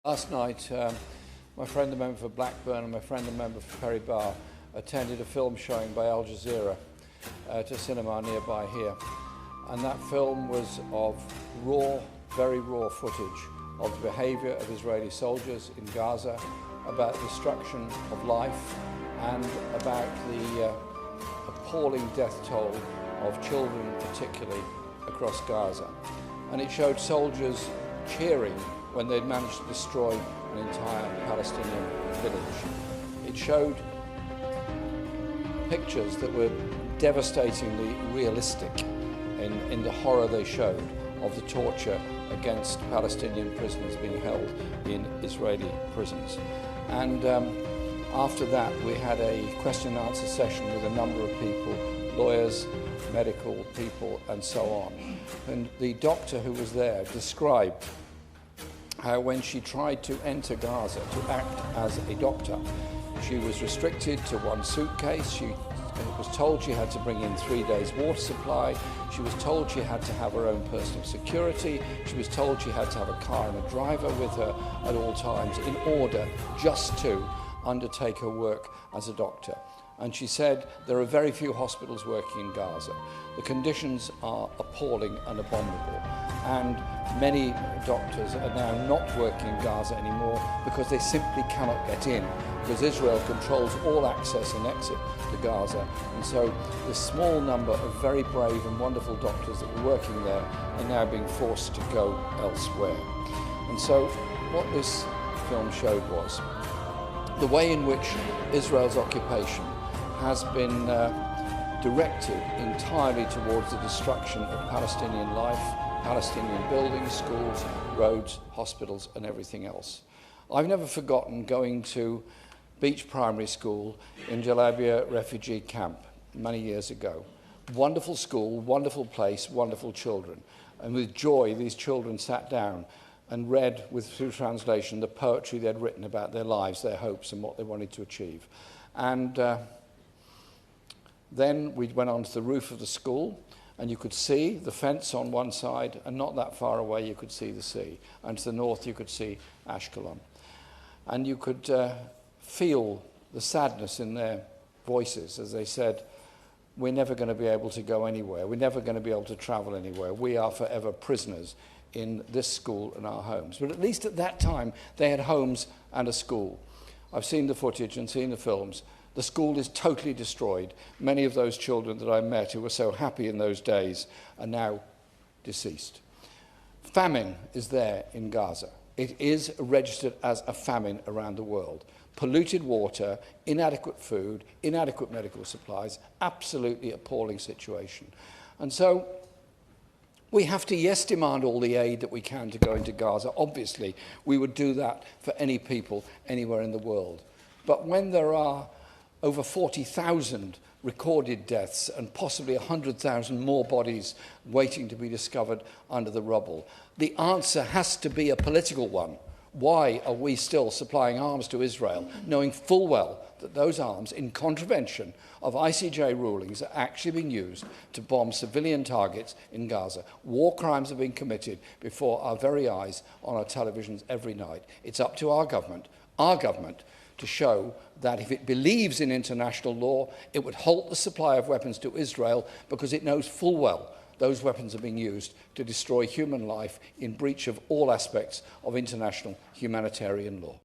Last night, my friend, the member for Blackburn, and my friend, the member for Perry Barr, attended a film showing by Al Jazeera at a cinema nearby here. And that film was of raw, very raw footage of the behaviour of Israeli soldiers in Gaza, about the destruction of life and about the appalling death toll of children, particularly across Gaza. And it showed soldiers cheering when they'd managed to destroy an entire Palestinian village. It showed pictures that were devastatingly realistic in the horror they showed of the torture against Palestinian prisoners being held in Israeli prisons. And after that, we had a question and answer session with a number of people, lawyers, medical people, and so on. And the doctor who was there described how when she tried to enter Gaza to act as a doctor, she was restricted to one suitcase. She was told she had to bring in 3 days' water supply. She was told she had to have her own personal security. She was told she had to have a car and a driver with her at all times in order just to undertake her work as a doctor. And she said there are very few hospitals working in Gaza. The conditions are appalling and abominable. And many doctors are now not working in Gaza anymore because they simply cannot get in, because Israel controls all access and exit to Gaza. And so the small number of very brave and wonderful doctors that were working there are now being forced to go elsewhere. And so what this film showed was the way in which Israel's occupation has been directed entirely towards the destruction of Palestinian life, Palestinian buildings, schools, roads, hospitals, and everything else. I've never forgotten going to Beach Primary School in Jalabia refugee camp many years ago. Wonderful school, wonderful place, wonderful children. And with joy, these children sat down and read, through translation, the poetry they'd written about their lives, their hopes, and what they wanted to achieve. And then we went onto the roof of the school, and you could see the fence on one side, and not that far away you could see the sea. And to the north you could see Ashkelon. And you could feel the sadness in their voices as they said, we're never going to be able to go anywhere. We're never going to be able to travel anywhere. We are forever prisoners in this school and our homes. But at least at that time, they had homes and a school. I've seen the footage and seen the films. The school is totally destroyed. Many of those children that I met who were so happy in those days are now deceased. Famine is there in Gaza. It is registered as a famine around the world. Polluted water, inadequate food, inadequate medical supplies, absolutely appalling situation. And so we have to, yes, demand all the aid that we can to go into Gaza. Obviously, we would do that for any people anywhere in the world. But when there are over 40,000 recorded deaths and possibly 100,000 more bodies waiting to be discovered under the rubble, the answer has to be a political one. Why are we still supplying arms to Israel, knowing full well that those arms, in contravention of ICJ rulings, are actually being used to bomb civilian targets in Gaza? War crimes are being committed before our very eyes on our televisions every night. It's up to our government, to show that if it believes in international law, it would halt the supply of weapons to Israel because it knows full well those weapons are being used to destroy human life in breach of all aspects of international humanitarian law.